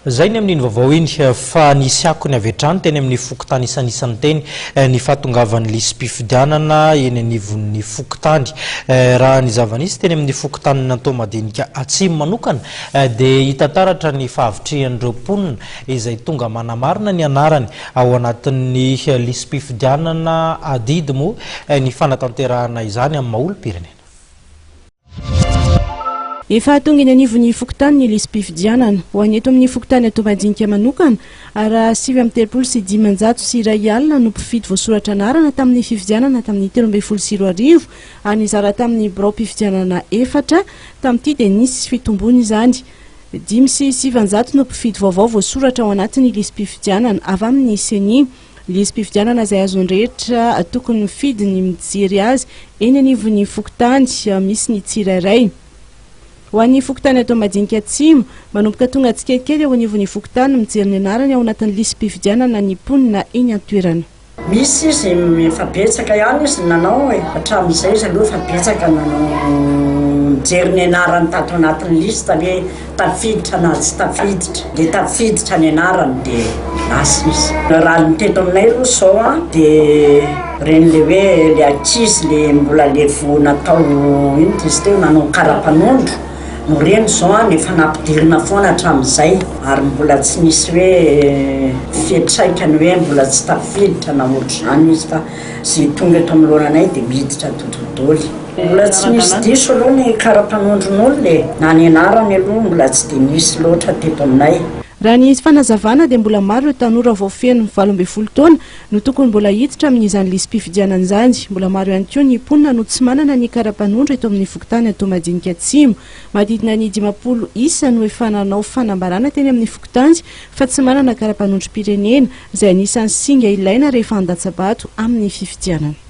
Zay ny amin'iny vaovao iny fa nisy akony avy hatrany teny amin'ny fokontany isanisan'ny teny ny fahatongavan'ny lisy mpifidianana eny anivon'ny fokontany raha ny zavanisy teny amin'ny fokontany Natao-Madinika Atsimo manokana dia hitantaratra ny fahavitrihan'ireo mponina izay tonga manamarina ny anarany ao anatin'ny lisy mpifidianana adidy moa ny fanatanterahana izany amin'ny maolo-pirenena. Efa tonga eny anivon'ny fokontany ny lisy mpifidianana ho any eto amin'ny fokontany Natao-Madinika manokana ara 7,5 sy iray alina no mpifidy voasoratra anarana tamin'ny fifidianana tamin'ny 13 any zara tamin'ny birao mpifidianana 4 tamin'ity dia nisy fitombony izany 5 sy 7 no mpifidy vaovao voasoratra ao anatin'ny lisy mpifidianana avy amin'ny seni lisy mpifidianana izay azony rehetra tokony mifidy ny mijery azy eny anivon'ny fokontany misy ny tsirairay. Ho an'ny fokontany Natao-Madinika Atsimo manomboka tonga tsikelikely eo anivon'ny fokontany mijery ny anarany ao anatin'ny lisy mpifidianana ny mponina eny an-toerana. Misy izy efa betsaka ihany izy nanao hatramin'izay izy aloha efa betsaka nanao mijery ny anarany tato anatin'ny lisy hoe tafiditra na tsy tafiditra dia tafiditra ny anarany dia lasa izy. Raha ny teto aminay aloha izao dia reny le hoe le ankizy le mbola le vao natao iny izy teo nanao karapanondro no reny izao efa nampidirina foana hatramin'izay ary mbola tsy misy hoe fiantraikany hoe mbola tsy tafiditra na ohatr'izany izy fa sy tonga eto amin'ny lohananay dia miditra totodoly. Mbola tsy misy diso aloha ny karapanondron'olona na ny anarany aloha mbola tsy dia misy loatra teto aminay. Raha ny fanazavana dia mbola maro ireo tanora vao feno 12 taona no tokony mbola hiditra amin'izany lisy mpifidianana izany. Mbola maro ihany koa ny mponina no tsy manana ny karapanondro eto amin'ny fokontany Natao-Madinika Atsimo. Manodidina ny 50 isa no efa nanao fanambarana teny amin'ny fokontany fa tsy manana karapanondrom-pirenena izay anisan'ny singa ilaina rehefa handatsabato amin'ny fifidianana.